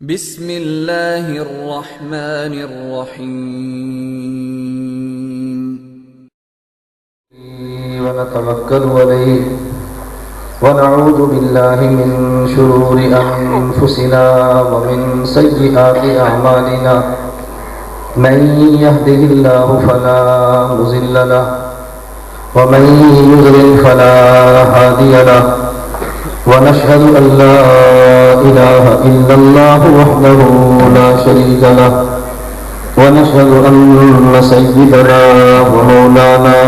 بسم اللہ الرحمن الرحیم ونتوکل علیہ ونعوذ باللہ من شرور انفسنا ومن سیئات اعمالنا من يهده الله فلا مضل له ومن يضلل فلا هادي له ونشهد أن لا إله إلا الله وحده لا شريك له ونشهد أن سيدنا ومولانا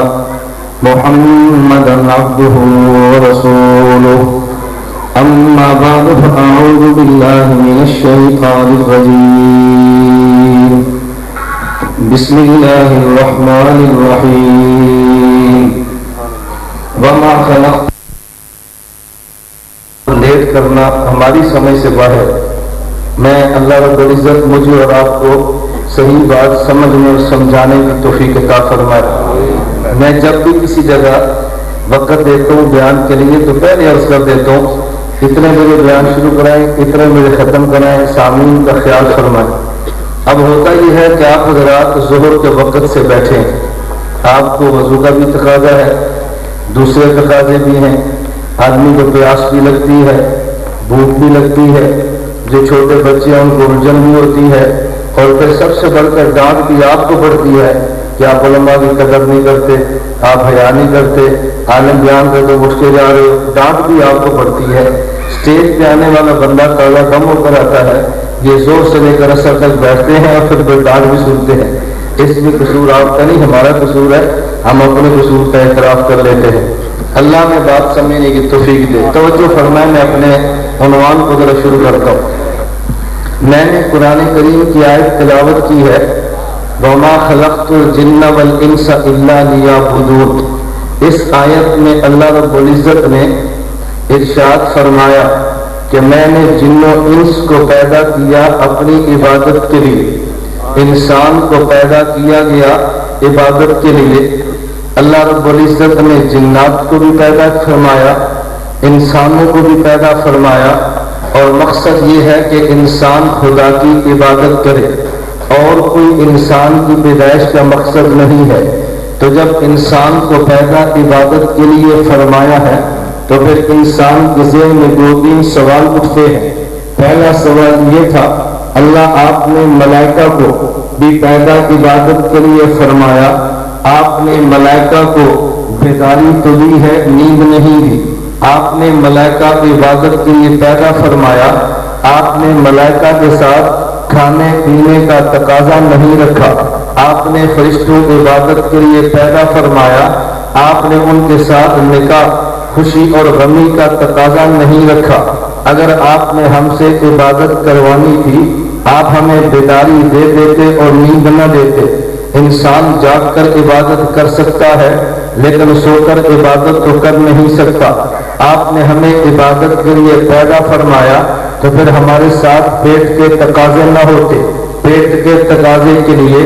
محمدا عبده ورسوله أما بعد فأعوذ بالله من الشيطان الرجيم بسم الله الرحمن الرحيم وما خلقت لیٹ کرنا ہماری سمجھ سے باہر. میں اللہ رب العزت مجھے اور آپ کو صحیح بات سمجھنے اور سمجھانے کی توفیق عطا فرمائے. میں جب بھی کسی جگہ وقت دیتا ہوں بیان کے لیے تو پہلے عرض کر دیتا ہوں اتنے بجے بیان شروع کرائیں, اتنے بجے ختم کرائیں, سامعین کا خیال فرمائیں. اب ہوتا یہ ہے کہ آپ حضرات ظہر کے وقت سے بیٹھے ہیں, آپ کو وضو کا بھی تقاضا ہے, دوسرے تقاضے بھی ہیں, آدمی کو پیاس بھی لگتی ہے, بھوک بھی لگتی ہے, جو چھوٹے بچے ہیں ان کو الجھن بھی ہوتی ہے, اور پھر سب سے بڑھ کر ڈانٹ بھی آپ کو پڑتی ہے کہ آپ علماء کی قدر نہیں کرتے, آپ حیا نہیں کرتے, عالم بیان کرتے اٹھ کے جا رہے ہو, ڈانٹ بھی آپ کو پڑتی ہے. اسٹیج پہ آنے والا بندہ تازہ کم ہو کر آتا ہے, یہ زور سے لے کر اثر تک بیٹھتے ہیں اور پھر کوئی ڈانٹ بھی سنتے ہیں. اس میں قصور آپ کا نہیں, ہمارا قصور ہے, ہم اپنے قصور کا اعتراف کر لیتے ہیں. اللہ میں بات سمجھنے کی توفیق دے. توجہ فرمائیں, میں اپنے عنوان کو ذرا شروع کرتا ہوں. میں نے قرآن کریم کی آیت تلاوت کی ہے وَمَا خَلَقْتُ الْجِنَّ وَالْإِنسَ إِلَّا لِيَعْبُدُونِ. اس آیت میں اللہ رب العزت نے ارشاد فرمایا کہ میں نے جن و انس کو پیدا کیا اپنی عبادت کے لیے, انسان کو پیدا کیا گیا عبادت کے لیے. اللہ رب العزت نے جنات کو بھی پیدا فرمایا, انسانوں کو بھی پیدا فرمایا, اور مقصد یہ ہے کہ انسان خدا کی عبادت کرے, اور کوئی انسان کی پیدائش کا مقصد نہیں ہے. تو جب انسان کو پیدا عبادت کے لیے فرمایا ہے تو پھر انسان کے ذہن میں دو تین سوال اٹھتے ہیں. پہلا سوال یہ تھا, اللہ آپ نے ملائکہ کو بھی پیدا عبادت کے لیے فرمایا, آپ نے ملائکہ کو بیداری تو دی ہے, نیند نہیں دی. آپ نے ملائکہ کی عبادت کے لیے پیدا فرمایا, آپ نے ملائکہ کے ساتھ کھانے پینے کا تقاضا نہیں رکھا. آپ نے فرشتوں کی عبادت کے لیے پیدا فرمایا, آپ نے ان کے ساتھ نکاح, خوشی اور غمی کا تقاضا نہیں رکھا. اگر آپ نے ہم سے عبادت کروانی تھی آپ ہمیں بیداری دے دیتے اور نیند نہ دیتے. انسان جاگ کر عبادت کر سکتا ہے لیکن سو کر عبادت تو کر نہیں سکتا. آپ نے ہمیں عبادت کے لیے پیدا فرمایا تو پھر ہمارے ساتھ پیٹ کے تقاضے نہ ہوتے. پیٹ کے تقاضے کے لیے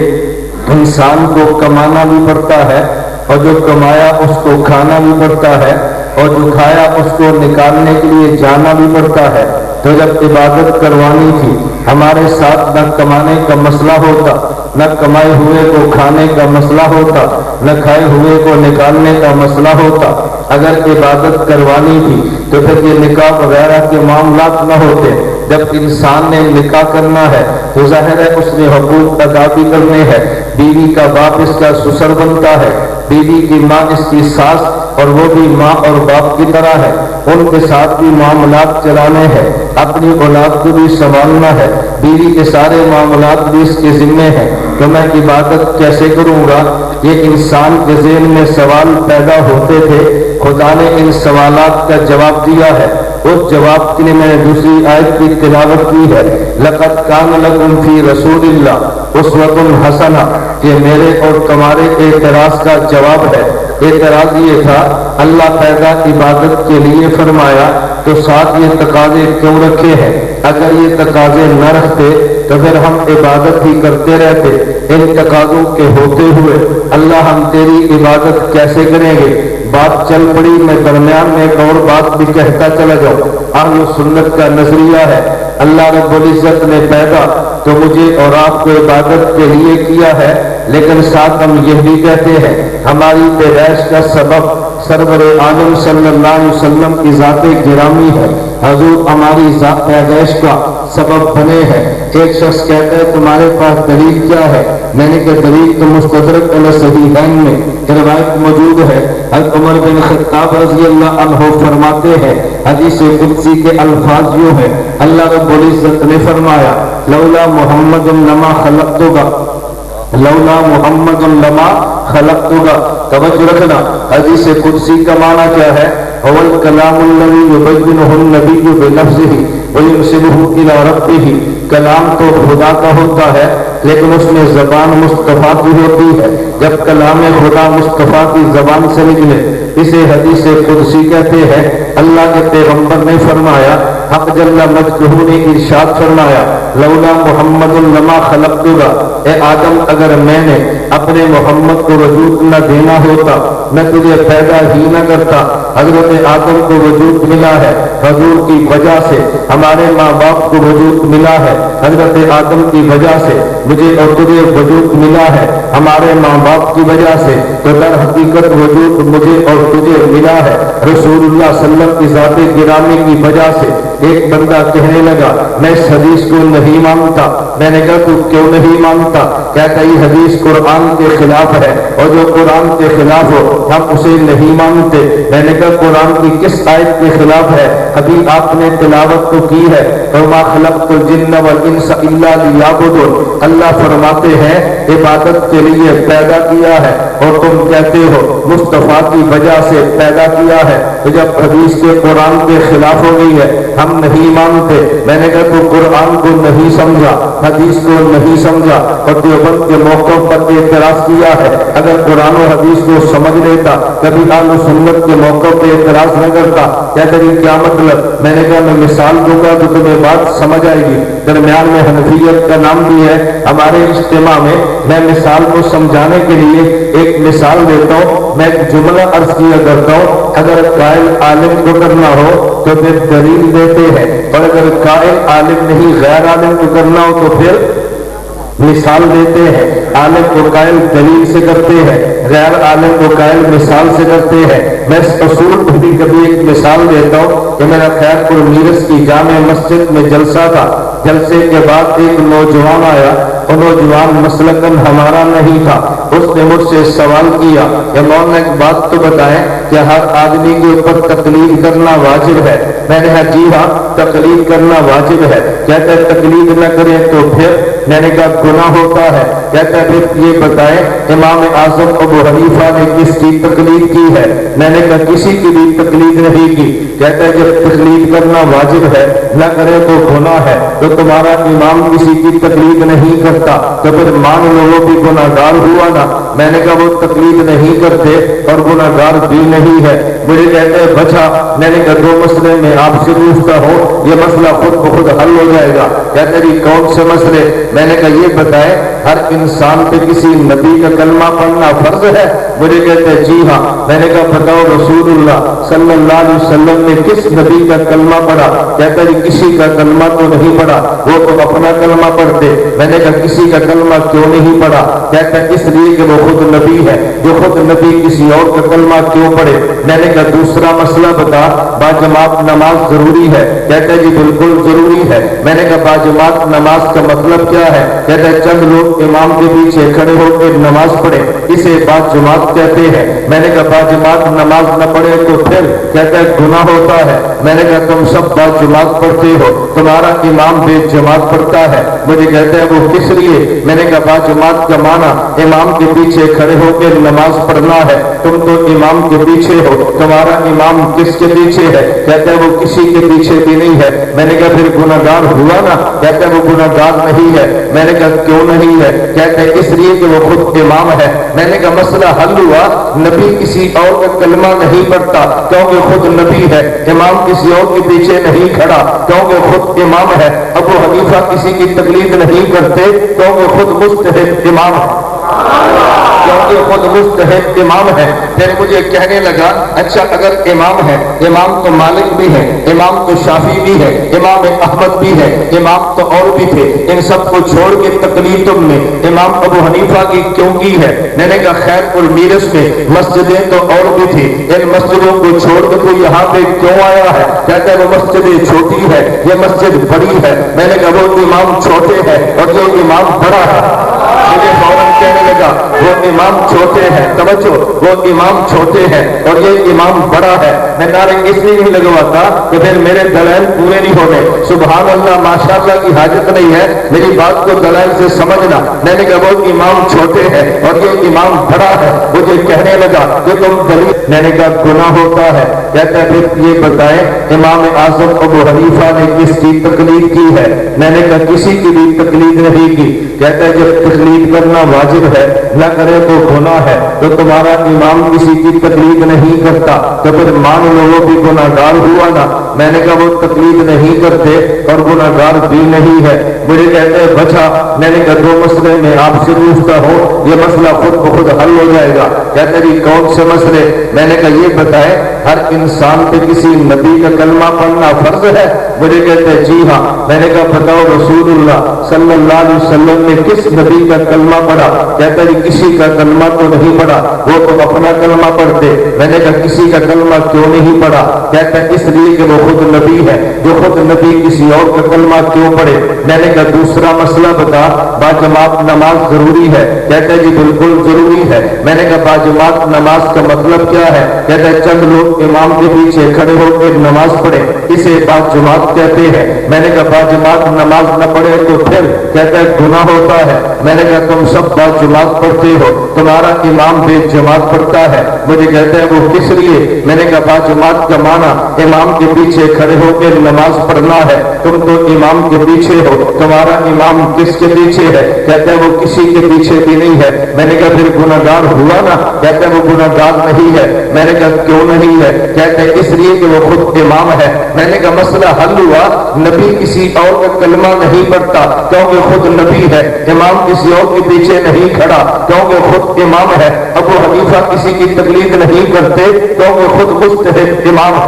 انسان کو کمانا بھی پڑتا ہے, اور جو کمایا اس کو کھانا بھی پڑتا ہے, اور جو کھایا اس کو نکالنے کے لیے جانا بھی پڑتا ہے. تو جب عبادت کروانی تھی ہمارے ساتھ نہ کمانے کا مسئلہ ہوتا, نہ کمائے ہوئے کو کھانے کا مسئلہ ہوتا, نہ کھائے ہوئے کو نکالنے کا مسئلہ ہوتا. اگر عبادت کروانی تھی تو پھر یہ نکاح وغیرہ کے معاملات نہ ہوتے. جب انسان نے نکاح کرنا ہے تو ظاہر ہے اس نے حقوق ادا بھی کرنے ہیں. بیوی کا باپ اس کا سسر بنتا ہے, بیوی کی ماں اس کی ساس, اور وہ بھی ماں اور باپ کی طرح ہے, ان کے ساتھ بھی معاملات چلانے ہیں, اپنی اولاد کو بھی سنبھالنا ہے, بیوی کے سارے معاملات بھی اس کے ذمے ہیں. تو میں عبادت کیسے کروں گا؟ یہ انسان کے ذہن میں سوال پیدا ہوتے تھے, خدا نے ان سوالات کا جواب دیا ہے. اس جواب کے لیے میں نے دوسری آیت کی تلاوت کی ہے لَقَدْ كَانَ لَكُمْ فِي رَسُولِ اللَّهِ أُسْوَةٌ حَسَنَةٌ. یہ میرے اور تمہارے اعتراض کا جواب ہے. اعتراض یہ تھا اللہ پیدا عبادت کے لیے فرمایا تو ساتھ یہ تقاضے کیوں رکھے ہیں؟ اگر یہ تقاضے نہ رکھتے تو پھر ہم عبادت ہی کرتے رہتے. ان تقاضوں کے ہوتے ہوئے اللہ ہم تیری عبادت کیسے کریں گے؟ بات چل پڑی, میں درمیان میں ایک اور بات بھی کہتا چلا جاؤں. اہل سنت کا نظریہ ہے اللہ رب العزت نے پیدا تو مجھے اور آپ کو عبادت کے لیے کیا ہے، لیکن ساتھ ہم یہ بھی کہتے ہیں ہماری پیدائش کا سبب سرور عالم صلی اللہ علیہ وسلم کی ذات گرامی ہے، حضور ہماری ذات پیدائش کا سبب بنے ہیں۔ ایک شخص کہتا ہے تمہارے پاس دلیل کیا ہے؟ میں نے کہا دلیل تو مستدرک علی صحیحین میں روایت موجود ہے، حضرت عمر بن خطاب رضی اللہ عنہ فرماتے ہیں، حدیث قدسی کے الفاظ یوں ہیں، اللہ رب العزت نے فرمایا لولا محمد لما خلقتک، لولا محمد لما خلقتک۔ توجہ رکھنا، حدیث قدسی کا معنی کیا ہے؟ هو الكلام الذي يبينه النبي بنفسه ويرسله الى ربه۔ کلام تو خدا کا ہوتا ہے لیکن اس میں زبان مصطفیٰ کی ہوتی ہے، جب کلام خدا مصطفیٰ کی زبان سے نکلے اسے حدیث قدسی کہتے ہیں۔ اللہ کے پیغمبر نے فرمایا، حق جل مجدہ نے ارشاد فرمایا لولا محمد لما خلقتک، اے آدم اگر میں نے اپنے محمد کو وجود نہ دینا ہوتا میں تجھے پیدا ہی نہ کرتا۔ حضرت آدم کو وجود ملا ہے حضور کی وجہ سے، ہمارے ماں باپ کو وجود ملا ہے حضرت آدم کی وجہ سے، مجھے اور تجھے وجود ملا ہے ہمارے ماں باپ کی وجہ سے، تو در حقیقت وجود مجھے اور تجھے ملا ہے رسول اللہ صلی اللہ علیہ وسلم کی ذات گرامی کی وجہ سے۔ ایک بندہ کہنے لگا میں اس حدیث کو نہیں مانتا، میں نے کہا تو کیوں نہیں مانتا؟ کہتا یہ حدیث قرآن کے خلاف ہے اور جو قرآن کے خلاف ہو ہم اسے نہیں مانتے۔ میں نے کہا قرآن کی کس آیت کے خلاف ہے؟ ابھی آپ نے تلاوت تو کی ہے وَمَا خَلَقْتُ الْجِنَّ وَالْإِنسَ إِلَّا لِيَعْبُدُونِ، اللہ فرماتے ہیں عبادت کے لیے پیدا کیا ہے اور تم کہتے ہو مصطفیٰ کی وجہ سے پیدا کیا ہے، تو جب حدیث کے قرآن کے خلاف ہو گئی ہے ہم نہیں مانتے۔ میں نے کہا تو قرآن کو نہیں سمجھا، حدیث کو نہیں سمجھا اور دیوبند کے موقع پر اعتراض کیا ہے۔ اگر قرآن و حدیث کو سمجھ لیتا کبھی اہل سنت کے موقع پہ اعتراض نہ کرتا۔ کہتے ہیں کیا مطلب؟ میں نے کہا میں مثال دوں گا تو تمہیں بات سمجھ آئے گی۔ درمیان میں حنفیت کا نام بھی ہے ہمارے اجتماع میں، میں مثال کو سمجھانے کے لیے ایک مثال دیتا ہوں۔ میں ایک جملہ عرض کیا کرتا ہوں، اگر قائل عالم کو کرنا ہو تو پھر دلیل دیتے ہیں، اور اگر قائل عالم نہیں غیر عالم کو کرنا ہو تو پھر مثال دیتے ہیں۔ عالم کو قائل دلیل سے کرتے ہیں، غیر عالم کو قائل مثال سے کرتے ہیں۔ میں اس اصول کو بھی کبھی ایک مثال دیتا ہوں کہ میرا خیر پور میرس کی جامع مسجد میں جلسہ تھا، جلسے کے بعد ایک نوجوان آیا، وہ نوجوان مسلکن ہمارا نہیں تھا، اس نے مجھ سے سوال کیا کہ مولانا ایک بات تو بتائیں کہ ہر آدمی کے اوپر تقلید کرنا واجب ہے؟ میں نے کہا جی ہاں تقلید کرنا واجب ہے۔ کہتا ہے تقلید نہ کریں تو پھر؟ میں نے کہا گناہ ہوتا ہے۔ کہتا ہے پھر یہ بتائیں امام اعظم ابو حنیفہ نے کس کی تقلید کی ہے؟ میں نے کہا کسی کی بھی تقلید نہیں کی۔ کہتا ہے جب تقلید کرنا واجب ہے نہ کرے تو گناہ ہے، تو تمہارا امام کسی کی تقلید نہیں کرتا تو پھر مان لو وہ بھی گناہ گار ہوا نا؟ میں نے کہا وہ تقلید نہیں کرتے اور گناہ گار بھی نہیں ہے۔ مجھے کہتے ہیں بچا، میں نے کہا دو مسئلے میں آپ سے پوچھتا ہوں، یہ مسئلہ خود بخود حل ہو جائے گا۔ کہتے ہیں کون سے مسئلے؟ میں نے کہا یہ بتائیں ہر انسان پہ کسی نبی کا کلمہ پڑھنا فرض ہے؟ مجھے کہتے ہیں جی ہاں۔ میں نے کہا بتاؤ رسول اللہ صلی اللہ علیہ وسلم نے کس نبی کا کلمہ پڑھا؟ کہتا ہے کسی کا کلمہ تو نہیں پڑھا، وہ تو اپنا کلمہ پڑھتے۔ میں نے کہا کسی کا کلمہ کیوں نہیں پڑھا؟ کہتا ہے اس لیے کہ وہ خود نبی ہے، جو خود نبی کسی اور کا کلمہ کیوں پڑھے؟ میں نے کہا دوسرا مسئلہ بتا، باجماعت نماز ضروری ہے؟ کہتا ہے جی بالکل ضروری ہے۔ میں نے کہا باجماعت نماز کا مطلب کیا ہے؟ کہتا ہے چند لوگ امام کے پیچھے کھڑے ہو کے نماز پڑھے، اسے باجماعت کہتے ہیں۔ میں نے کہا باجماعت نماز نہ پڑھے تو پھر؟ کہتا ہے گناہ ہوتا ہے۔ میں نے کہا تم سب باجماعت پڑھتے ہو، تمہارا امام بے جماعت پڑھتا ہے۔ مجھے کہتے ہیں وہ کس لیے؟ میں نے کہا باجماعت کا معنی امام کے پیچھے کھڑے ہو کے نماز پڑھنا ہے، تم تو امام کے پیچھے ہو، تمہارا امام کس کے پیچھے ہے؟ کہتے ہیں وہ کسی کے پیچھے بھی نہیں ہے۔ میں نے کہا پھر گناہ گار ہوا نا؟ کہتے ہیں وہ گناہ گار نہیں ہے۔ میں نے کہا کیوں نہیں ہے؟ کہتے ہیں اس لیے کہ وہ خود امام ہے۔ میں نے کہا مسئلہ حل ہوا، نبی کسی اور کا کلمہ نہیں پڑھتا کیونکہ خود نبی ہے، امام کسی اور کے پیچھے نہیں کھڑا کیونکہ خود امام ہے، ابو حنیفہ کسی کی تقلید نہیں کرتے کیونکہ خود مجتہد امام ہے۔ کیونکہ خود مجتہد امام ہے۔ پھر مجھے کہنے لگا اچھا اگر امام ہے، امام تو مالک بھی ہے، امام تو شافعی بھی ہے، امام احمد بھی ہے، امام تو اور بھی تھے، ان سب کو چھوڑ کے تقلید تم نے امام ابو حنیفہ کی کیوں کی ہے؟ میں نے کہا خیر المیرس میں مسجدیں تو اور بھی تھی، ان مسجدوں کو چھوڑ کے تو یہاں پہ کیوں آیا ہے؟ کہتا ہے وہ مسجد چھوٹی ہے، یہ مسجد بڑی ہے۔ میں نے کہا وہ امام چھوٹے ہے اور یہ امام بڑا ہے۔ مجھے فوراً کہنے لگا وہ امام چھوٹے ہیں، توجہ، وہ امام چھوٹے ہیں اور یہ امام بڑا ہے۔ میں نعرے اس لیے نہیں لگواتا کہ پھر میرے دلائل پورے نہیں ہونے۔ سبحان اللہ، ماشاءاللہ کی حاجت نہیں ہے، میری بات کو دلائل سے سمجھنا۔ میں نے کہا وہ امام چھوٹے ہیں اور یہ امام بڑا ہے۔ مجھے کہنے لگا کہ تم دلیل، میں نے کہا گناہ ہوتا ہے۔ کہتا ہے پھر یہ بتائیں امام اعظم ابو حنیفہ نے کس کی تقلید کی ہے؟ میں نے کہا کسی کی بھی تقلید نہیں کی۔ کہتا ہے جب تقلید کرنا واجب ہے نہ کرے تو گناہ ہے، تو تمہارا امام کسی کی تقلید نہیں کرتا تو پھر مان لو وہ بھی گناہ گار ہوا نا۔ میں نے کہا وہ تقلید نہیں کرتے اور گناہ گار بھی نہیں ہے۔ مجھے کہتے ہیں بچا، میں نے کہا دو مسئلے میں آپ سے پوچھتا ہوں، یہ مسئلہ خود بخود حل ہو جائے گا۔ کہتے ہیں کون سے مسئلے؟ میں نے کہا یہ بتائیں ہر انسان پہ کسی نبی کا کلمہ پڑھنا فرض ہے؟ مجھے کہتے ہیں جی ہاں۔ میں نے کہا بتاؤ رسول اللہ صلی اللہ علیہ وسلم نے کس نبی کا کلمہ پڑھا؟ کہتا ہے کسی کا کلمہ تو نہیں پڑھا، وہ تو اپنا کلمہ پڑھتے۔ میں نے کہا کسی کا کلمہ کیوں نہیں پڑھا؟ کہتا ہے اس لیے کہ وہ خود نبی ہے، جو خود نبی کسی اور کا کلمہ کیوں پڑھے؟ میں نے کہا دوسرا مسئلہ بتا، باجماعت نماز ضروری ہے؟ کہتا ہے جی بالکل ضروری ہے۔ میں نے کہا باجماعت نماز کا مطلب کیا ہے؟ کہتا ہے چند لوگ امام کے پیچھے کھڑے ہو کے نماز پڑھے، اسے باجماعت کہتے ہیں۔ میں نے کہا باجماعت نماز نہ پڑھے تو پھر؟ کہتا ہے گناہ ہوتا ہے۔ میں نے کہا تم سب باجماعت پڑھتے ہو، تمہارا امام بے جماعت پڑھتا ہے۔ مجھے کہتا ہے وہ کس لیے؟ میں نے کہا باجماعت کا معنی امام کے پیچھے کھڑے ہو کے نماز پڑھنا ہے، تم تو امام کے پیچھے ہو، تمہارا امام کس کے پیچھے ہے؟ کہتا ہے وہ کسی کے پیچھے بھی نہیں ہے۔ میں نے کہا پھر گناہ گار ہوا نا؟ کہتا ہے وہ گناہ گار نہیں ہے۔ میں نے کہا کیوں نہیں ہے؟ کہتا ہے اس لیے کہ وہ خود امام ہے۔ میں نے کہا مسئلہ حل ہوا، نبی کسی اور کا کلمہ نہیں پڑھتا کیونکہ خود نبی ہے، امام کسی اور کے پیچھے نہیں کھڑا کیونکہ خود امام ہے۔ ابو حنیفہ کسی کی تقلید نہیں کرتے کیونکہ خود مجتہد امام ہے،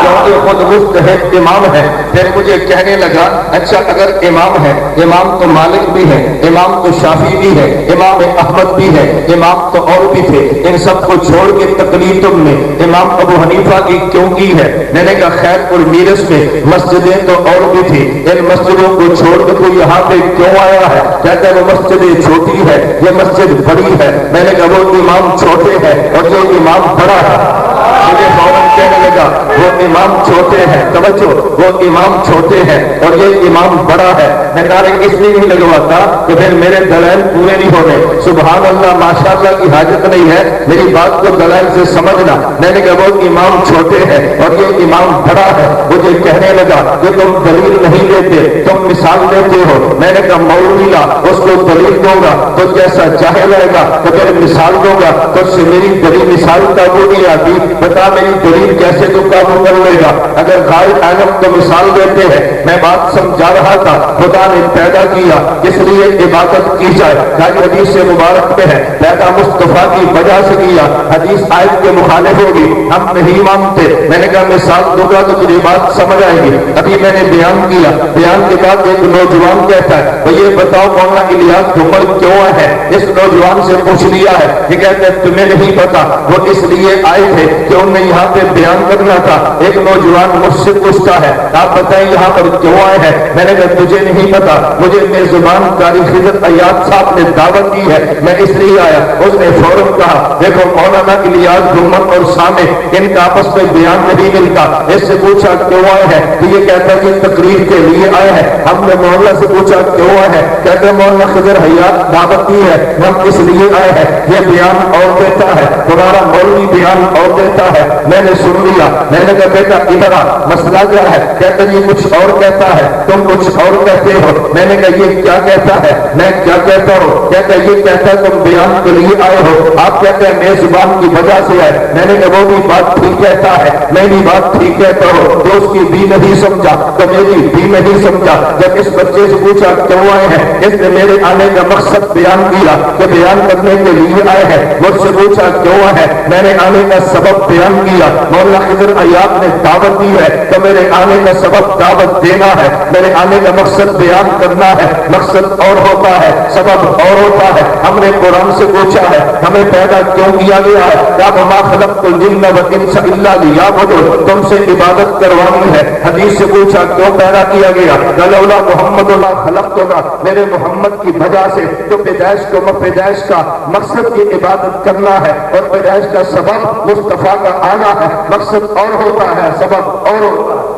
کیونکہ خود مجتہد امام ہے۔ پھر مجھے کہنے لگا اچھا اگر امام ہے، امام تو مالک بھی ہے، امام تو شافعی بھی ہے، امام احمد بھی ہے، امام تو اور بھی تھے، ان سب کو چھوڑ کے تقلید تم نے امام ابو حنیفہ کی کیوں کی ہے؟ میں نے کہا خیر المیرس میں مسجدیں تو اور بھی تھی، ان مسجدوں کو چھوڑ کے تو یہاں پہ کیوں آیا ہے؟ کہتا ہے وہ مسجد چھوٹی ہے، یہ مسجد بڑی ہے۔ میں نے کہا وہ امام چھوٹے ہے اور یہ امام بڑا ہے۔ مجھے فوراً کہنے لگا وہ امام چھوٹے ہیں، توجہ، وہ امام چھوٹے ہیں اور یہ امام بڑا ہے۔ میں نعرے اس لیے نہیں لگواتا کہ پھر میرے دلائل پورے نہیں ہونے۔ سبحان اللہ، ماشاءاللہ کی حاجت نہیں ہے، میری بات کو دلائل سے سمجھنا۔ میں نے کہا وہ امام چھوٹے ہیں اور یہ امام بڑا ہے۔ مجھے کہنے لگا کہ تم دلیل نہیں دیتے، تم مثال دیتے ہو۔ میں نے کہا مولوی لا، اس کو دلیل دوں گا تو جیسا چاہے رہے گا، تو پھر مثال دوں گا تو اس سے میری دلیل مثال قابو نہیں آتی۔ بتا میری دلیل کیسے تو قابو کر لے گا؟ اگر غائب عالم کو مثال دیتے ہیں، میں بات سمجھا رہا تھا، خدا نے پیدا کیا اس لیے عبادت کی جائے، حدیث سے مبارک میں ہے پیدا مصطفیٰ کی وجہ سے کیا، حدیث آیت کے مخالف ہوگی، ہم نہیں مانتے۔ میں نے کہا مثال دوں گا تو تجھے بات سمجھ آئے گی۔ ابھی میں نے بیان کیا، بیان کے بعد ایک نوجوان کہتا ہے وہ یہ بتاؤ مولانا الیاس گھومر کیوں ہے؟ اس نوجوان سے پوچھ لیا ہے، یہ کہتے ہیں تمہیں نہیں پتا، وہ اس لیے آئے تھے کہ انہیں یہاں پہ بیان کرنا تھا۔ ایک نوجوان مجھ سے پوچھتا ہے آپ بتائیں یہاں پر کیوں آئے ہیں؟ میں نے کہا تجھے نہیں پتا، مجھے میزبان قاری خضر ایاد صاحب نے دعوت دی ہے، میں اس لیے آیا۔ اس نے فوراً کہا دیکھو مولانا الیاس گھومر اور سامع ان کا آپس میں بیان نہیں ملتا۔ اس سے پوچھا کیوں آئے ہیں تو یہ کہتا ہے کہ تقریر کے لیے آئے ہیں۔ ہم نے مولانا سے پوچھا کیوں آئے ہیں، کہتے ہیں مولانا خضر ایاد دعوت دی ہے، ہم اس لیے آئے ہیں، یہ بیان اور دیتا ہے، تمہارا مولوی بیان اور دیتا ہے۔ میں نے سن لیا. میں نے کہا بیٹا ادھر آ, مسئلہ کیا ہے؟ کہتا یہ کچھ اور کہتا ہے, تم کچھ اور کہتے ہو. میں نے کہا یہ کیا کہتا ہے؟ میں کیا کہتا ہوں؟ کہتا یہ کہتا ہے تم بیان کے لیے آئے ہو, آپ کہتے ہیں میزبان کی وجہ سے ہے. میں نے کہا وہ بھی بات ٹھیک کہتا ہے, میں بھی بات ٹھیک کہتا ہوں. تو اس کی بھی نہیں سمجھا تو میری بھی نہیں سمجھا. جب اس بچے سے پوچھا کیوں آئے ہیں, اس نے میرے آنے کا مقصد بیان کیا کہ بیان کرنے کے لیے آئے ہیں. مجھ سے پوچھا کیوں ہے, میں نے آنے کا سبب بیان کیا. مولانا خضر عیاض نے دعوت دی ہے تو میرے آنے کا سبب دعوت دینا ہے, میرے آنے کا مقصد بیان کرنا ہے. مقصد اور ہوتا ہے, سبب اور ہوتا ہے. ہم نے قرآن سے پوچھا ہے ہمیں پیدا کیوں کیا گیا ہے؟ وما خلقت الجن والانس الا لیعبدون, تم سے عبادت کروانی ہے. حدیث سے پوچھا کیوں پیدا کیا گیا؟ لولا محمد لا خلقتنا, میرے محمد کی وجہ سے. تو پیدائش کا مقصد کی عبادت کرنا ہے اور پیدائش کا سبب مصطفیٰ کا آنا ہے. مقصد اور ہوتا ہے, سبب اور ہوتا ہے.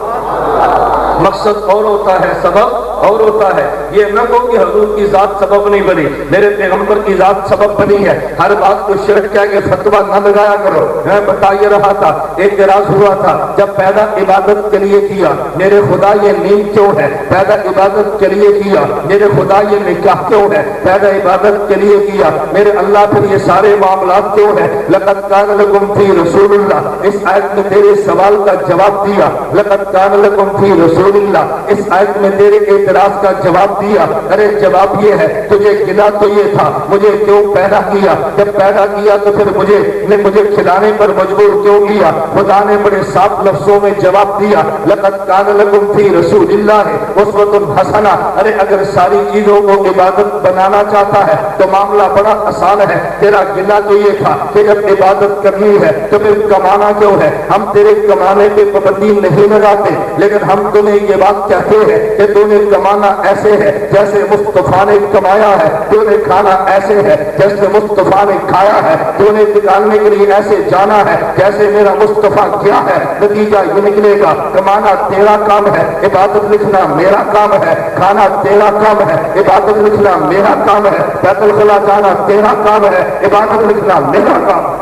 مقصد اور ہوتا ہے, سبب اور ہوتا ہے. یہ نہ کہو کہ حضور کی ذات سبب نہیں بنی, میرے پیغمبر کی ذات سبب بنی ہے. ہر بات کو شرک کہہ کے فتویٰ نہ لگایا کرو. میں بتا یہ رہا تھا, اعتراض ہوا تھا جب پیدا عبادت کے لیے کیا, میرے خدا یہ نیند کیوں ہے؟ پیدا عبادت کے لیے کیا. میرے خدا یہ نکاح کیوں ہے؟ پیدا عبادت کے لیے کیا. میرے اللہ پھر یہ سارے معاملات کیوں ہیں؟ لقد کان لکم فی رسول اللہ, اس آیت میں تیرے سوال کا جواب دیا. لقد کان لکم فی رسول اللہ, اس آیت میں تیرے اعتراض کا جواب دیا. ارے جواب یہ ہے تجھے گلا تو یہ تھا مجھے کیوں پیدا کیا؟ جب پیدا کیا تو پھر مجھے کھلانے پر مجبور کیوں کیا؟ خدا نے بڑے صاف لفظوں میں جواب دیا. لقد کان لکم فی رسول اللہ اسوۃ حسنہ. ارے اگر ساری چیزوں کو عبادت بنانا چاہتا ہے تو معاملہ بڑا آسان ہے. تیرا گلا تو یہ تھا کہ جب عبادت کرنی ہے تو پھر کمانا کیوں ہے؟ ہم تیرے کمانے پہ پابندی نہیں لگاتے, لیکن ہم تمہیں یہ بات کہتے ہیں کہ تو نے کمانا ایسے ہے جیسے مصطفیٰ نے کمایا ہے, تو نے کھانا ایسے ہے جیسے مصطفیٰ نے کھایا ہے, تو نے نکالنے کے لیے ایسے جانا ہے جیسے میرا مصطفیٰ کیا ہے. نتیجہ یہ نکلے گا کمانا تیرا کام ہے, عبادت لکھنا میرا کام ہے. کھانا تیرا کام ہے, عبادت لکھنا میرا کام ہے. بیت الخلا جانا تیرا کام ہے, عبادت لکھنا میرا کام ہے.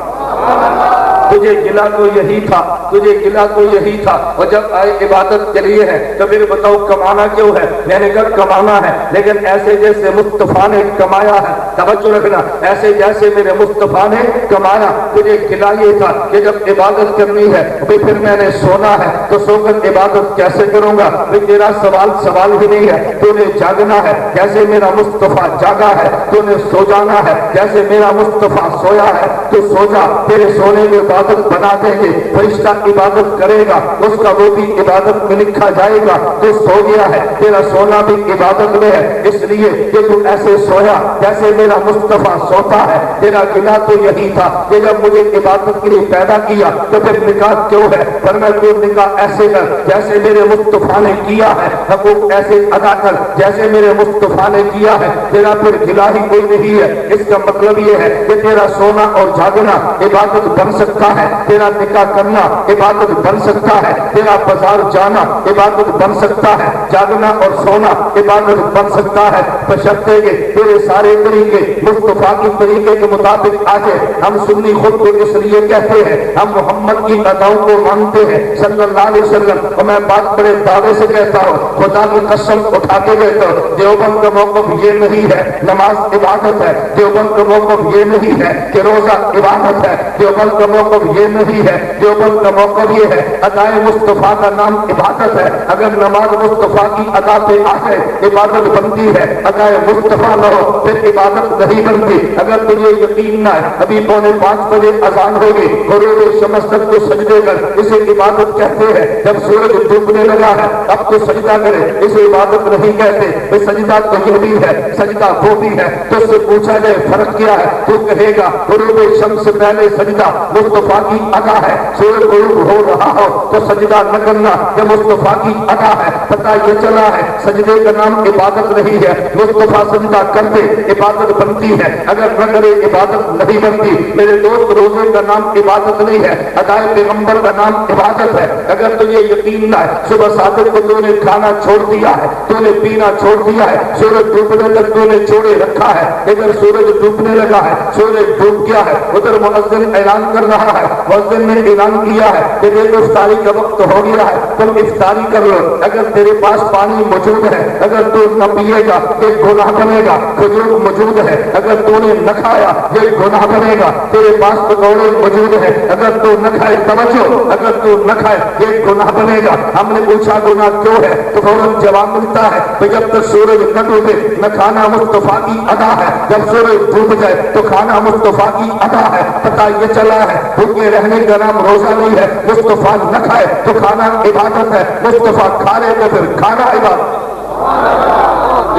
تجھے گلا تو یہی تھا, تجھے گلا تو یہی تھا. اور جب آئے عبادت کے لیے ہے تو پھر بتاؤ کمانا کیوں ہے؟ میں نے کہا کمانا ہے لیکن ایسے جیسے مصطفیٰ نے کمایا ہے. توجہ رکھنا, ایسے جیسے میرے مصطفیٰ نے کمایا. تجھے گلا یہ تھا کہ جب عبادت کرنی ہے پھر میں نے سونا ہے تو سو کر عبادت کیسے کروں گا؟ تیرا سوال ہی نہیں ہے. تو نے جاگنا ہے جیسے میرا مصطفیٰ جاگا ہے, تو نے سو جانا ہے جیسے میرا مصطفیٰ سویا ہے. تو سو جا, تیرے سونے میں عبادت بنا دیں گے. فرشتہ عبادت کرے گا, اس کا وہ بھی عبادت میں لکھا جائے گا. تو سو گیا ہے, تیرا سونا بھی عبادت میں ہے. اس لیے کہ تو ایسے سویا جیسے میرا مصطفیٰ سوتا ہے. تیرا گلا تو یہی تھا کہ جب مجھے عبادت کے لیے پیدا کیا تو پھر نکاح کیوں ہے؟ پر میں تو نکاح ایسے کر جیسے میرے مصطفیٰ نے کیا ہے, حقوق ایسے ادا کر جیسے میرے مصطفیٰ نے کیا ہے. تیرا پھر گلا ہی کوئی نہیں ہے. اس کا مطلب یہ ہے کہ تیرا سونا اور جاگنا عبادت بن سکتا ہے, تیرا نکاح کرنا عبادت بن سکتا ہے, تیرا بازار جانا عبادت بن سکتا ہے, جاگنا اور سونا عبادت بن سکتا ہے, بشرطے کہ تیرے سارے طریقے مصطفیٰ کی طریقے کے مطابق آ جائے. ہم سنی خود کو اس لیے کہتے ہیں ہم محمد کی اداؤں کو مانتے ہیں صلی اللہ علیہ وسلم. اور میں بات بڑے دعوے سے کہتا ہوں, خدا کی قسم اٹھا کے کہتا ہوں, دیوبند کا موقف یہ نہیں ہے نماز عبادت ہے, دیوبند کا موقف یہ نہیں ہے کہ روزہ عبادت ہے, دیوبند کا موقف یہ نہیں ہے, دیوبند کا موقف یہ ہے ادائے مصطفیٰ کا نام عبادت ہے. اگر نماز مصطفیٰ کی ادا پہ آ جائے عبادت بنتی ہے, ادائے مصطفیٰ نہ ہو پھر عبادت نہیں بنتی. اگر تجھے یقین نہ ہے, ابھی 4:45 بجے اذان ہوگی, غروب شمس تک کو سجدے کر, اسے عبادت کہتے ہیں. جب سورج ڈوبنے لگا ہے اب تو سجدہ کرے, اسے عبادت نہیں کہتے. سجدہ تو یہ بھی ہے, سجدہ وہ بھی ہے. تو اس سے پوچھا جائے فرق کیا ہے, تو کہے گا غروب شمس سے پہلے سجدہ مصطفیٰ کی ادا ہے. سورج غروب ہو رہا ہو تو سجدہ نہ کرنا, یہ مصطفیٰ کی ادا ہے. پتہ یہ چلا ہے سجدے کا نام عبادت نہیں ہے، مصطفیٰ سجدہ کر دے عبادت بنتی ہے، اگر نہ کرے عبادت نہیں بنتی۔ میرے دوست روزے کا نام عبادت نہیں ہے، ادائے پیغمبر کا نام عبادت ہے۔ اگر تجھے یقین نہ ہے صبح صادق کو تو نے کھانا چھوڑ دیا ہے، تو نے پینا چھوڑ دیا ہے، سورج ڈوبنے تک تو نے چھوڑے رکھا ہے، ادھر سورج ڈوبنے لگا ہے، سورج ڈوب گیا ہے، ادھر مؤذن اعلان کر رہا ہے، مؤذن نے اعلان کیا ہے کہ دیکھو افطاری کا وقت ہو گیا ہے، تم افطاری کر لو۔ اگر تیرے پاس پانی موجود ہے، اگر تو نہ پیے گا ایک گناہ بنے گا، کھجور موجود ہے اگر تو نے نہ کھایا یہ گناہ بنے گا، تیرے پاس پکوڑے موجود ہے اگر تو نہ کھائے، توجہ، اگر تو نہ کھائے یہ گناہ بنے گا۔ ہم نے پوچھا گناہ کیوں ہے تو فوراً جواب ملتا ہے کہ جب تک سورج نہ ڈوبے نہ کھانا مصطفیٰ کی ادا ہے، جب سورج ڈوب جائے تو کھانا مصطفیٰ کی ادا ہے۔ پتہ یہ چلا ہے بھوکے رہنے کا نام روزہ نہیں ہے، مصطفیٰ نہ کھائے تو کھانا عبادت ہے، مصطفیٰ کھا لے تو پھر کھانا عبادت۔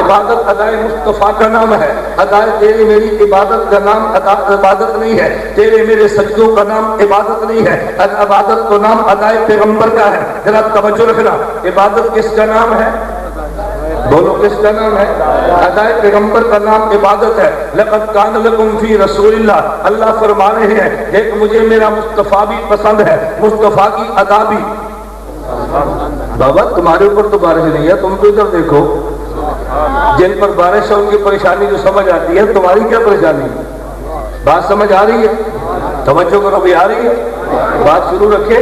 عبادت ادائے مصطفیٰ کا نام ہے، ادائے تیری میری عبادت کا نام عبادت نہیں ہے، تیرے میرے سجدوں کا نام عبادت نہیں ہے، عبادت کا نام ادائے پیغمبر کا ہے۔ ذرا توجہ رکھنا، عبادت کس کا نام ہے؟ بولو کس کا نام ہے؟ ادائے پیغمبر کا نام عبادت ہے۔ لقد کان لکم فی رسول اللہ، اللہ فرما رہے ہیں ایک مجھے میرا مصطفیٰ بھی پسند ہے، مصطفیٰ کی ادا بھی۔ بابا تمہارے اوپر تو بارش نہیں ہے، تم تو ادھر دیکھو، جن پر بارش ہے ان کی پریشانی جو سمجھ آتی ہے، تمہاری کیا پریشانی ہے؟ بات سمجھ آ رہی ہے؟ توجہ کرو، بھی آ رہی ہے؟ بات شروع رکھے،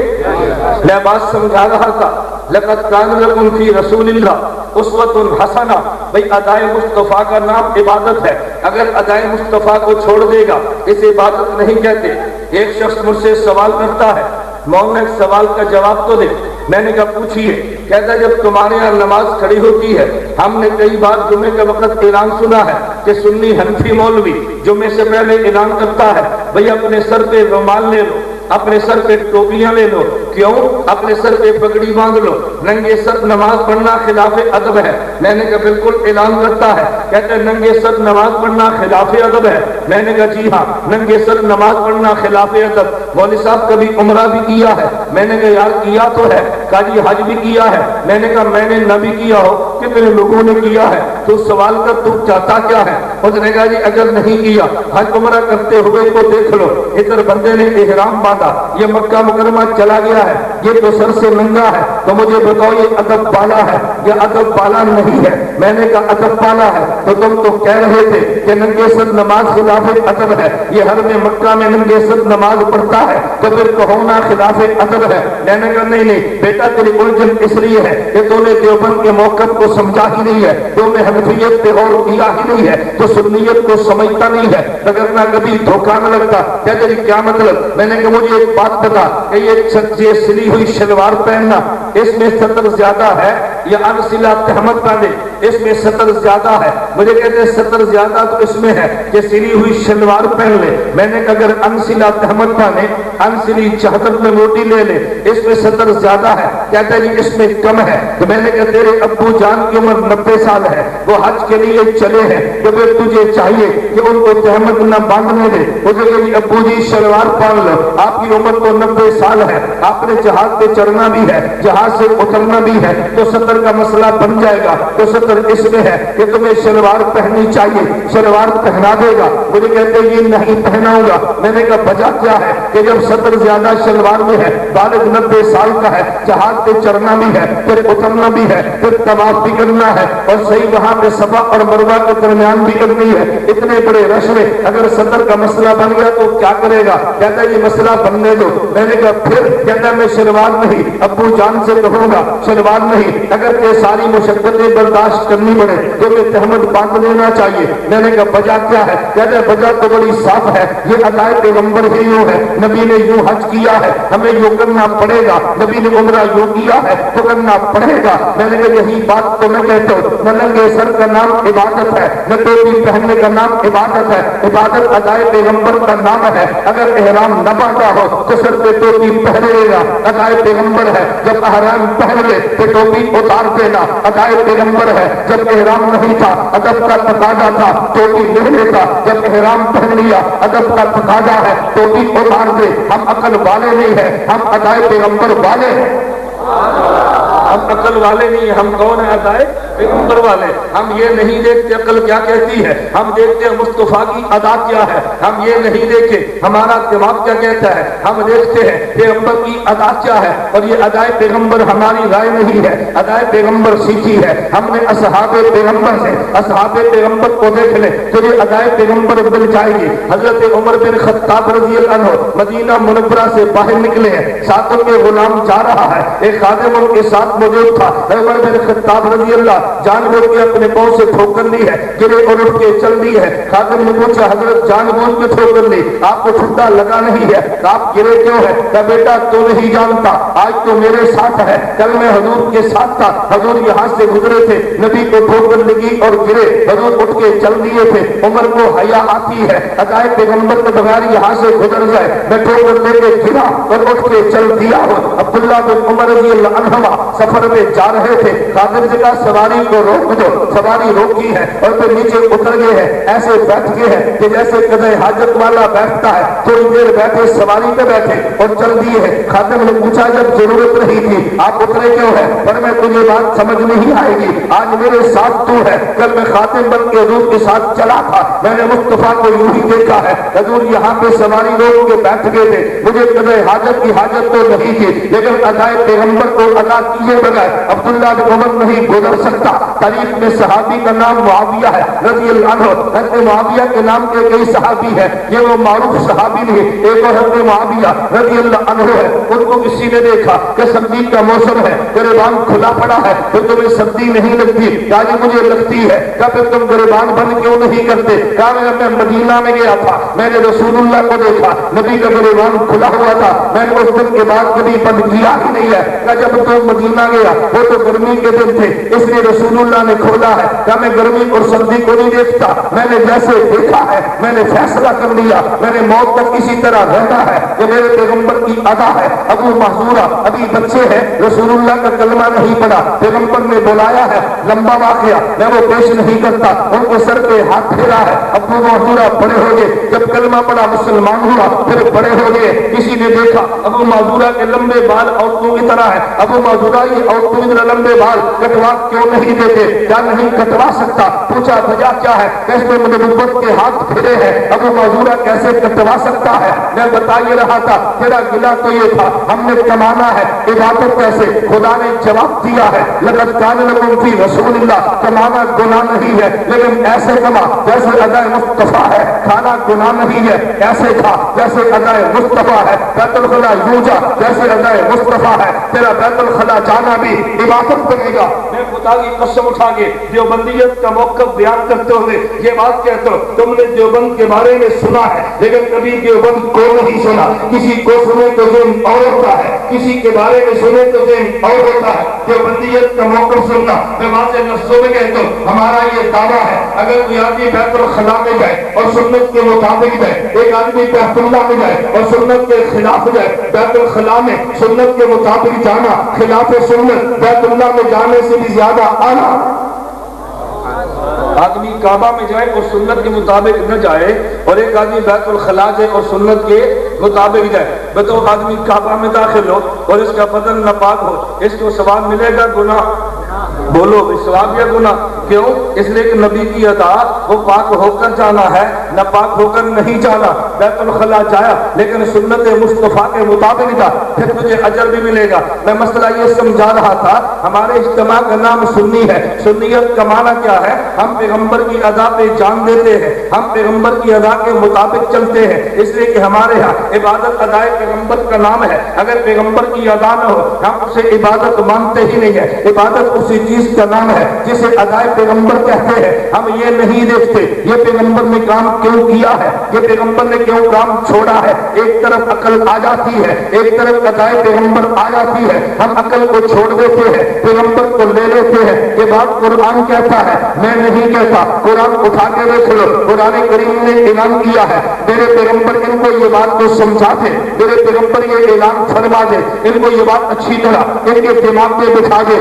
میں بات سمجھا رہا تھا۔ لقد کان لکم فی رسول اللہ اسوۃ حسنہ، بھئی ادائے مصطفیٰ کا نام عبادت ہے، اگر ادائے مصطفیٰ کو چھوڑ دے گا اسے عبادت نہیں کہتے۔ ایک شخص مجھ سے سوال کرتا ہے، مولانا ایک سوال کا جواب تو دے۔ میں نے کہا پوچھیے، کہتا جب تمہارے یہاں نماز کھڑی ہوتی ہے، ہم نے کئی بار جمعے کے وقت اعلان سنا ہے کہ سنی حنفی مولوی جمعے سے پہلے اعلان کرتا ہے بھئی اپنے سر پہ رومال لے لو، اپنے سر پہ ٹوپیاں لے لو، کیوں؟ اپنے سر پہ پگڑی باندھ لو، ننگے سر نماز پڑھنا خلاف ادب ہے۔ میں نے کہا بالکل اعلان کرتا ہے، کہتے ہیں ننگے سر نماز پڑھنا خلاف ادب ہے۔ میں نے کہا جی ہاں، ننگے سر نماز پڑھنا خلاف ادب۔ مولوی صاحب کبھی عمرہ بھی کیا ہے؟ میں نے کہا یار کیا تو ہے۔ کہا جی حج بھی کیا ہے؟ میں نے کہا میں نے نہ بھی کیا ہو، کتنے لوگوں نے کیا ہے، تو سوال کر تو چاہتا کیا ہے؟ اس نے کہا جی اگر نہیں کیا، حج عمرہ کرتے ہوئے کو دیکھ لو، ادھر بندے نے احرام باندھا، یہ مکہ مکرمہ چلا گیا ہے، یہ تو سر سے ننگا ہے، تو مجھے بتاؤ یہ ادب بالا ہے یا ادب بالا نہیں ہے؟ میں نے کہا ادب بالا ہے، تو تم تو کہہ رہے تھے کہ ننگے سر نماز خلاف ادب ہے، یہ ہر میں مکہ میں ننگے سر نماز پڑھتا ہے، تو پھر کہو نا خلاف ادب ہے۔ میں نے کہا نہیں نہیں بیٹا، تیری الجھن اس لیے ہے کہ تو نے دیوبند کے موقف کو سمجھا ہی نہیں ہے، تو میں حنفیت پہ غور کیا ہی نہیں ہے، تو سنیت کو سمجھتا نہیں ہے، اگر نہ کبھی دھوکہ نہ لگتا۔ کیا تیری کیا مطلب؟ میں نے کہا مجھے ایک بات بتا کہ یہ سلی ہوئی شلوار پہننا اس میں سطر زیادہ ہے یا انسلا تہمت پہنے اس میں سطر زیادہ ہے؟ مجھے کہتے ہیں سطر زیادہ تو اس میں ہے کہ سلی ہوئی شلوار پہن لے۔ میں نے کہا اگر انسلا تہمت پہنے، انسلی چہتر میں موٹی لے لے، اس میں سطر زیادہ ہے، کہتا ہے جی اس میں کم ہے۔ تو میں نے کہا تیرے ابو جان کی عمر 90 سال ہے، وہ حج کے لیے چلے ہیں، تو پھر تجھے چاہیے کہ ان کو تہمت نہ باندھنے دے۔ مجھے کہ ابو جی شلوار پہن لو، آپ کی عمر تو 90 سال ہے، آپ نے جہاز پہ چڑھنا بھی ہے، جہاز سے اترنا بھی ہے، تو سطر کا مسئلہ بن جائے گا۔ تو سطر اس میں ہے کہ تمہیں شلوار پہننی چاہیے، شلوار پہنا دے گا۔ مجھے کہتے یہ نہیں پہناؤں گا۔ میں نے کہا وجہ کیا ہے کہ جب سطر زیادہ شلوار میں ہے، بالغ 90 سال کا ہے، جہاز پہ چڑھنا بھی ہے، پھر اترنا بھی ہے، پھر طواف بھی کرنا ہے، اور صحیح وہاں پہ صفا اور مروہ کے درمیان بھی کرنی ہے، اتنے بڑے رش میں اگر سطر کا مسئلہ بن گیا تو کیا کرے گا؟ کہتا ہے یہ مسئلہ بننے دو۔ میں نے کہا پھر؟ کہتا ہے میں شلوار نہیں، ابو جان سے کہوں گا شلوار نہیں، اگر یہ ساری مشقتیں برداشت کرنی پڑے تو میں تہمت باندھ لینا چاہیے۔ میں نے کہا وجہ کیا ہے؟ کہتا ہے وجہ تو بڑی صاف ہے، یہ ادائے پیغمبر ہی یوں ہے، نبی نے یوں حج کیا ہے، ہمیں یوں کرنا پڑے گا، نبی نے عمرہ یوں کیا ہے تو کرنا پڑے گا۔ میں نے کہا یہی بات تو میں کہتا ہوں، نہ ننگے سر کا نام عبادت ہے، نہ ٹوپی پہننے کا نام عبادت ہے، عبادت ادائے پیغمبر کا نام ہے۔ اگر احرام نہ باندھا ہو تو سر پہ ٹوپی پہنے گا، ادائے پیغمبر ہے، جب احرام پہن لے تو ٹوپی اتار دینا، ادائے پیغمبر ہے، جب احرام نہیں تھا ادب کا تقاضا تھا ٹوپی لے لیتا، جب احرام پہن لیا ادب کا تقاضا ہے ٹوپی اتار دے۔ ہم عقل والے نہیں ہیں، ہم ادائے پیغمبر والے ہیں، ہم عقل والے نہیں ہیں، ہم کون ہیں؟ ادائے پیغمبر والے ہم یہ نہیں دیکھتے عقل کیا کہتی ہے، ہم دیکھتے ہیں مصطفیٰ کی ادا کیا ہے، ہم یہ نہیں دیکھتے ہمارا دماغ کیا کہتا ہے، ہم دیکھتے ہیں پیغمبر کی ادا کیا ہے، اور یہ ادائے پیغمبر ہماری رائے نہیں ہے، ادائے پیغمبر سیکھی ہے ہم نے اصحاب پیغمبر سے۔ اصحاب پیغمبر کو دیکھ لے تو یہ ادائے پیغمبر مل جائے گی۔ حضرت عمر بن خطاب رضی اللہ عنہ مدینہ منورہ سے باہر نکلے ہیں، ساتھ ان کے غلام جا رہا ہے، ایک خادم ان کے ساتھ موجود تھا۔ عمر بن خطاب رضی اللہ جان بوجھ کے اپنے پاؤں سے ٹھوکر لی ہے، گرے اور اٹھ کے چل دی ہے۔ خادم نے پوچھا حضرت جان بوجھ کے ٹھوکر لی، آپ کو ٹھنڈا لگا نہیں ہے، آپ گرے کیوں ہے؟ کہ بیٹا تو نہیں جانتا، آج تو میرے ساتھ ہے، کل میں حضور کے ساتھ تھا، حضور یہاں سے گزرے تھے، نبی کو ٹھوکر لگی اور گرے، حضور اٹھ کے چل دیے تھے۔ عمر کو حیا آتی ہے ادائے پیغمبر کے بغیر یہاں سے گزر جائے، میں ٹھوکر لے کے گرا اور اٹھ کے چل دیا ہوں۔ عبداللہ بن عمر رضی اللہ عنہما سفر میں جا رہے تھے، خادم سے کہا سواری کو روک دو، سواری روکی ہے اور پھر نیچے اتر گئے ہیں، ایسے بیٹھ گئے ہیں کہ جیسے قضائے حاجت والا بیٹھتا ہے، تھوڑی دیر بیٹھے سواری پہ بیٹھے اور چل دیے ہیں۔ خادم نے پوچھا جب ضرورت نہیں تھی آپ اترے کیوں ہے؟ پر میں تجھے بات سمجھ نہیں آئے گی، آج میرے ساتھ تو ہے، کل میں خاتم بن کے حضور کے ساتھ چلا تھا، میں نے مصطفیٰ کو یوں ہی دیکھا ہے، حضور یہاں پہ سواری روک کے بیٹھ گئے تھے، مجھے قضائے حاجت کی حاجت تو نہیں تھی، لیکن ادائے پیغمبر کو ادا کیے بغیر عبداللہ بن عمر نہیں گزر سکتا۔ تاریخ میں صحابی کا نام معاویہ ہے رضی اللہ عنہ، حضرت معاویہ کے نام کے کئی صحابی ہیں، یہ وہ معروف صحابی نہیں، ایک اور حضرت معاویہ رضی اللہ عنہ ہے، ان کو کسی نے دیکھا کہ سردی کا موسم ہے، گریبان کھلا پڑا ہے، تو تمہیں سردی نہیں لگتی؟ کہا جی مجھے لگتی ہے۔ کہا پھر تم گریبان بند کیوں نہیں کرتے؟ کہا میں مدینہ میں گیا تھا، میں نے رسول اللہ کو دیکھا، نبی کا گریبان کھلا ہوا تھا، میں نے اس دن کے بعد کبھی بند کیا ہی نہیں ہے۔ کہا جب تم مدینہ گیا وہ تو گرمی کے دن تھے، اس لیے رسول اللہ نے کھولا ہے۔ کہا میں گرمی اور سردی کو نہیں دیکھتا، میں نے جیسے دیکھا ہے میں نے فیصلہ کر لیا، میں نے موت تک اسی طرح رہنا ہے، یہ میرے پیغمبر کی ادا ہے۔ ابو محذورہ ابھی بچے ہیں، رسول اللہ کا کلمہ نہیں پڑا، پیغمبر نے بلایا ہے، لمبا واقعہ میں وہ پیش نہیں کرتا، ان کے سر پہ ہاتھ پھیرا ہے۔ ابو محذورہ بڑے ہو گئے، جب کلمہ پڑا مسلمان ہوا، پھر بڑے ہو گئے، کسی نے دیکھا ابو محذورہ کے لمبے بال عورتوں کی طرح ہے، ابو محذورہ یہ عورتوں کی طرح لمبے بال کٹوا کیوں نہیں دیتے؟ کیا نہیں کٹوا سکتا؟ پوچھا وجہ کیا ہے؟ کیسے نبوت کے ہاتھ پھیرے ہیں، ابو محذورہ کیسے کٹوا سکتا ہے؟ میں بتا یہ رہا تھا تیرا گلہ تو یہ تھا ہم نے کمانا ہے، عبادت کیسے؟ خدا نے جواب دیا ہے لقد کان لکم فی رسول اللہ، کمانا گناہ نہیں ہے لیکن ایسے کما جیسے ادائے مصطفیٰ ہے، کھانا گناہ نہیں ہے ایسے کھا جیسے ادائے مصطفیٰ ہے، بیت الخلا یوں جا جیسے ادائے مصطفیٰ ہے، تیرا بیت الخلا جانا بھی عبادت بنے گا۔ میں خدا کی قسم اٹھا کے دیوبندیت کا موقف بیان کرتے ہوئے یہ بات کہتا ہوں، تم نے دیوبند کے بارے میں سنا ہے لیکن کبھی دیوبند کو نہیں سنا، کسی کو سنے تو ذہن اور ہوتا ہے، کسی کے بارے میں سنے تو ذہن اور ہوتا ہے۔ دیوبندیت کا موقف سننا میں واضح لفظوں میں کہتا ہوں، ہمارا یہ دعویٰ ہے اگر کوئی آدمی بیت الخلا میں جائے اور سنت کے مطابق جائے، ایک آدمی بیت اللہ میں جائے اور سنت کے خلاف جائے، بیت الخلا میں سنت کے مطابق جانا خلاف سنت بیت اللہ میں جانے سے بھی زیادہ آنا۔ آدمی کعبہ میں جائے اور سنت کے مطابق نہ جائے اور ایک آدمی بیت الخلا جائے اور سنت کے مطابق جائے، بتاؤ آدمی کعبہ میں داخل ہو اور اس کا بدن ناپاک ہو، اس کو ثواب ملے گا گناہ؟ بولو ثواب یا گناہ؟ کیوں؟ اس لیے کہ نبی کی ادا وہ پاک ہو کر جانا ہے، ناپاک ہو کر نہیں جانا۔ بیت الخلا جایا لیکن سنت مصطفیٰ کے مطابق جا، پھر تجھے اجر بھی ملے گا۔ میں مسئلہ یہ سمجھا رہا تھا، ہمارے اجتماع کا نام سنی ہے، سنیت کا معنی کیا ہے؟ ہم پیغمبر کی ادا پہ جان دیتے ہیں، ہم پیغمبر کی ادا کے مطابق چلتے ہیں، اس لیے کہ ہمارے ہاں عبادت ادائے پیغمبر کا نام ہے۔ اگر پیغمبر کی ادا نہ ہو ہم اسے عبادت مانتے ہی نہیں ہے۔ عبادت اسی چیز کا نام ہے جسے ادائے پیغمبر کہتے ہیں۔ ہم یہ نہیں دیکھتے یہ پیغمبر نے کام کیوں کیا ہے، یہ پیغمبر نے کیوں کام چھوڑا ہے۔ ایک طرف عقل آ جاتی ہے، ایک طرف ادائے پیغمبر آ جاتی ہے، ہم عقل کو چھوڑ دیتے ہیں، پیغمبر کو لے لیتے ہیں۔ یہ بات قرآن کہتا ہے، میں نہیں کہتا، قرآن اٹھا کے دیکھ لو، قرآن کریم نے اعلان کیا ہے میرے پیغمبر ان کو یہ بات کو سمجھا دے، میرے پیغمبر یہ اعلان فرما دے، ان کو یہ بات اچھی طرح ان کے دماغ میں بٹھا دے،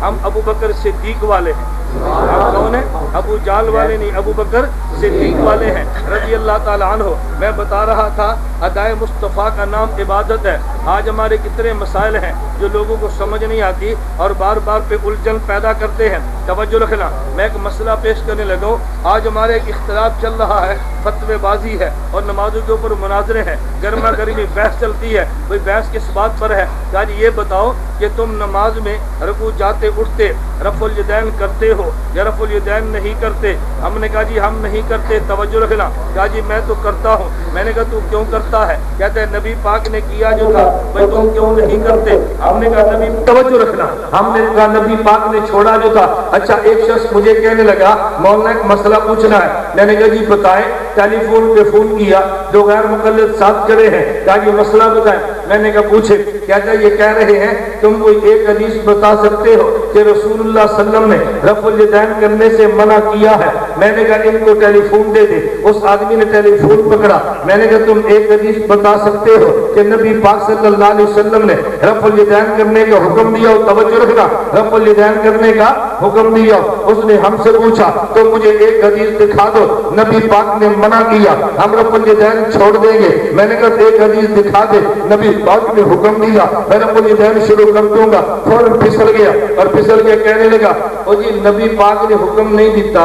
ہم ابو بکر صدیق والے ہیں۔ ہم کون ہیں؟ ابو جہل والے نہیں، ابو بکر صدیق والے ہیں رضی اللہ تعالیٰ عنہ۔ میں بتا رہا تھا ادائے مصطفیٰ کا نام عبادت ہے۔ آج ہمارے کتنے مسائل ہیں جو لوگوں کو سمجھ نہیں آتی اور بار بار پہ الجھن پیدا کرتے ہیں۔ توجہ رکھنا، میں ایک مسئلہ پیش کرنے لگا ہوں۔ آج ہمارے ایک اختلاف چل رہا ہے، فتوے بازی ہے اور نمازوں کے اوپر مناظرے ہیں، گرما گرمی بحث چلتی ہے۔ کوئی بحث کس بات پر ہے؟ یعنی یہ بتاؤ کہ تم نماز میں رکوع جاتے اٹھتے رفع الیدین کرتے ہو یا رفع الیدین نہیں کرتے؟ ہم نے کہا جی ہم نہیں کرتے۔ توجہ رکھنا، کہا جی میں تو کرتا ہوں۔ میں نے کہا تو کیوں کرتا ہے؟ کہتے ہیں نبی پاک نے کیا جو تھا، بھائی تم کیوں نہیں کرتے؟ ہم نے کہا نبی، توجہ رکھنا، ہم نے کہا نبی پاک نے چھوڑا جو تھا۔ اچھا ایک شخص مجھے کہنے لگا مولانا ایک مسئلہ پوچھنا ہے۔ میں نے کہا جی بتائیں۔ ٹیلی فون پہ فون کیا، دو غیر مقلد ساتھ کھڑے ہیں، کہا جی مسئلہ بتائیں۔ میں نے کہا پوچھے؟ کہتا ہے یہ کہہ رہے ہیں تم کوئی ایک حدیث بتا سکتے ہو کہ رسول اللہ صلی اللہ علیہ وسلم نے رفع الیدین کرنے سے منع کیا ہے؟ میں نے کہا ان کو ٹیلی فون دے دے۔ اس آدمی نے ٹیلی فون پکڑا۔ میں نے کہا تم ایک حدیث بتا سکتے ہو کہ نبی پاک صلی اللہ علیہ وسلم نے رفع الیدین کرنے کا حکم دیا ہو؟ توجہ رکھنا، رفع الیدین کرنے کا حکم دیا ہو۔ اس نے ہم سے پوچھا تو مجھے ایک حدیث دکھا دو نبی پاک نے منع کیا، ہم رفع الیدین چھوڑ دیں گے۔ میں نے کہا ایک حدیث دکھا دے نبی پاک نے حکم دیا، میں رفع الیدین شروع کر دوں گا۔ فوراً پھسل گیا اور پھسل کے کہنے لگا او جی نبی پاک نے حکم نہیں دیتا،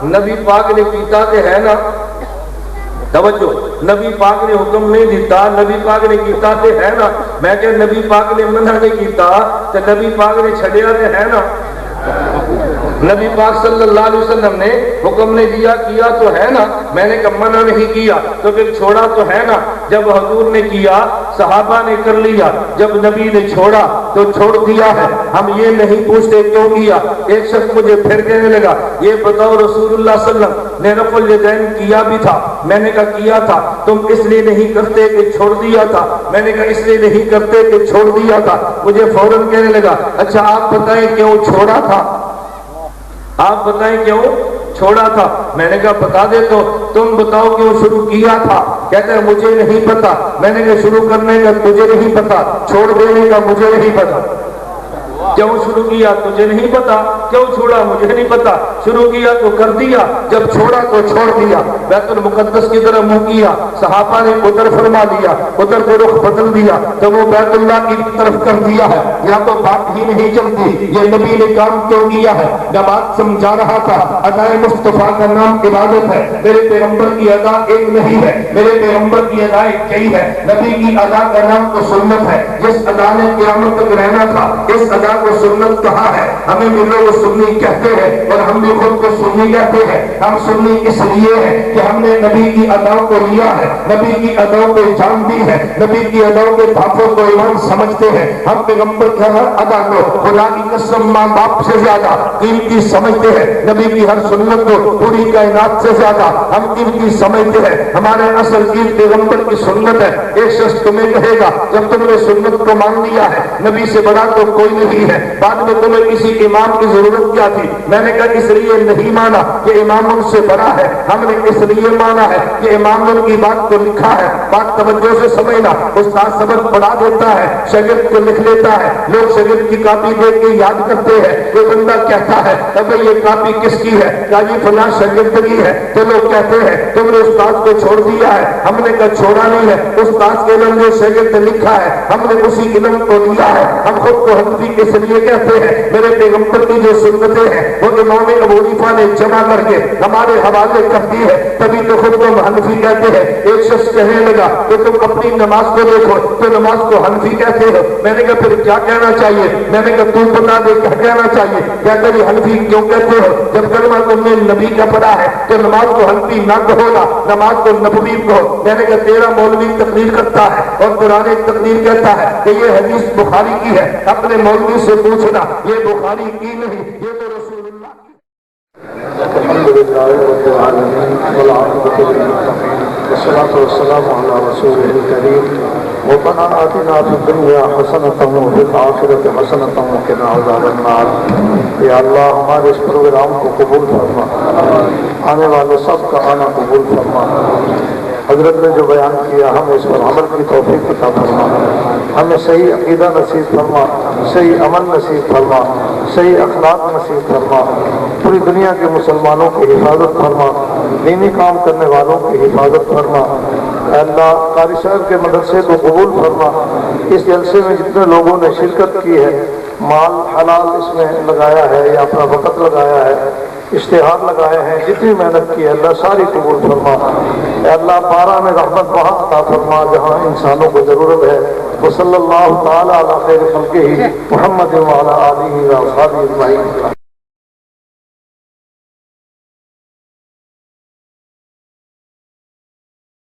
نبی پاک نے کیتا تے ہے نا۔ توجہ، نبی پاک نے حکم نہیں دیتا، نبی پاک نے کیتا تے ہے نا۔ میں کہ نبی پاک نے منع نہیں کیتا تے نبی پاک نے چھڑیا تے ہے نا۔ نبی پاک صلی اللہ علیہ وسلم نے حکم نے دیا کیا تو ہے نا۔ میں نے کہا منع نہیں کیا تو پھر چھوڑا تو ہے نا۔ جب حضور نے کیا صحابہ نے کر لیا، جب نبی نے چھوڑا تو چھوڑ دیا ہے۔ ہم یہ نہیں پوچھتے کیوں کیا۔ ایک شخص مجھے پھر کہنے لگا یہ بتاؤ رسول اللہ صلی اللہ علیہ وسلم نے رفع الیدین کیا بھی تھا؟ میں نے کہا کیا تھا، تم اس لیے نہیں کرتے کہ چھوڑ دیا تھا؟ میں نے کہا اس لیے نہیں کرتے کہ چھوڑ دیا تھا۔ مجھے فوراً کہنے لگا اچھا آپ بتائیں کیوں چھوڑا تھا، آپ بتائیں کیوں چھوڑا تھا؟ میں نے کہا بتا دے تو تم بتاؤ کیوں شروع کیا تھا؟ کہتے ہیں مجھے نہیں پتا۔ میں نے کہا شروع کرنے کا تجھے نہیں پتا، چھوڑ دینے کا مجھے نہیں پتا۔ کیوں شروع کیا تجھے نہیں پتا، کیوں چھوڑا مجھے نہیں پتا۔ شروع کیا تو کر دیا، جب چھوڑا تو چھوڑ دیا۔ بیت المقدس کی طرف منہ کیا، صحابہ نے ادھر فرما دیا، ادھر سے رخ بدل دیا تو وہ بیت اللہ کی طرف کر دیا ہے۔ یا تو بات ہی نہیں چلتی یہ نبی نے کام کیوں کیا ہے۔ میں بات سمجھا رہا تھا ادائے مصطفیٰ کا نام عبادت ہے۔ میرے پیغمبر کی ادا ایک نہیں ہے، میرے پیغمبر کی ادائیں کئی ہے۔ نبی کی ادا کا نام تو سنت ہے، جس ادا نے قیامت تک رہنا تھا اس ادا کو سنت کہا ہے۔ ہمیں بھی لوگ سنی کہتے ہیں اور ہم بھی خود کو سنی کہتے ہیں۔ ہم سنی اس لیے ہیں کہ ہم نے نبی کی اداؤں کو لیا ہے، نبی کی اداؤں کو جان دی ہے، نبی کی اداؤں کے باتوں کو ایمان سمجھتے ہیں۔ ہم پیغمبر کی ہر ادا کو خدا کی قسم ماں باپ سے زیادہ قیمتی سمجھتے ہیں، نبی کی ہر سنت کو پوری کائنات سے زیادہ ہم قیمتی سمجھتے ہیں۔ ہمارے اصل دین پیغمبر کی سنت ہے۔ ایک شخص تمہیں کہے گا جب تم نے سنت کو مان لیا ہے نبی سے بڑا تو کوئی نہیں ہے، بعد میں تمہیں کسی امام کی ضرورت کیا تھی؟ میں نے کہا اس لیے نہیں مانا کہ امام ان سے بڑا ہے، ہم نے اس لیے مانا ہے کہ امام ان کی بات کو لکھا ہے۔ بات توجہ سے سمجھنا، استاد سبق پڑھا دیتا ہے، شاگرد کو لکھ لیتا ہے، لوگ شاگرد کی کاپی دیکھ کے یاد کرتے ہیں۔ کوئی بندہ کہتا ہے اب یہ کاپی کس کی ہے؟ کیا یہ فلاں شاگرد کی ہے؟ تو لوگ کہتے ہیں تم نے استاد کو چھوڑ دیا ہے۔ ہم نے کہا چھوڑا نہیں ہے، استاد کے علم جو شاگرد نے لکھا ہے ہم نے اسی علم کو لیا ہے۔ ہم خود کو حنفی اس لیے کہتے ہیں میرے پیغمبر کی جو سنتیں ہیں وہ امام ابو حنیفہ نے جمع کر کے ہمارے حوالے کر دی ہے، تبھی تو خود کو حنفی کہتے ہیں۔ ایک شخص کہنے لگا کہ تم اپنی نماز کو دیکھو تو نماز کو حنفی کہتے ہو۔ میں نے کہا پھر کیا کہنا چاہیے؟ میں نے کہا تم بتا دے کیا کہنا چاہیے؟ کہتے ہیں حنفی کیوں کہتے ہو؟ جب کلمہ تم نے نبی کا پڑھا ہے تو نماز کو حنفی نہ کہو نا، نماز کو نبوی کہو۔ میں نے کہا تیرا مولوی تقریر کرتا ہے اور قرآن تقریر کہتا ہے کہ یہ حدیث بخاری کی ہے، اپنے مولوی سے پوچھنا یہ بخاری کی نہیں، یہ تو رسول اللہ کی۔ الحمدللہ رب العالمین والعاقبۃ للمتقین والصلاۃ والسلام علی رسول الکریم ربنا آتنا فی الدنیا حسنۃ وفی الآخرۃ حسنۃ وقنا عذاب النار۔ یا اللہ ہمارے اس پروگرام کو قبول فرما، آنے والے سب کا آنا قبول فرما۔ حضرت نے جو بیان کیا ہمیں اس پر عمل کی توفیق عطا فرما، ہمیں صحیح عقیدہ نصیب فرما، صحیح عمل نصیب فرما، صحیح اخلاق نصیب فرما، پوری دنیا کے مسلمانوں کی حفاظت فرما، دینی کام کرنے والوں کی حفاظت فرما۔ اے اللہ قاری صاحب کے مدرسے کو قبول فرما۔ اس جلسے میں جتنے لوگوں نے شرکت کی ہے، مال حلال اس میں لگایا ہے یا اپنا وقت لگایا ہے، اشتہار لگائے ہیں، جتنی محنت کی ہے اللہ ساری قبول فرما۔ اے اللہ بارہ میں رحمت وہاں عطا فرما جہاں انسانوں کو ضرورت ہے۔ وصلی اللہ تعالی علی خیر خلقہ محمد وعلی آلہ و اصحابہ اجمعین۔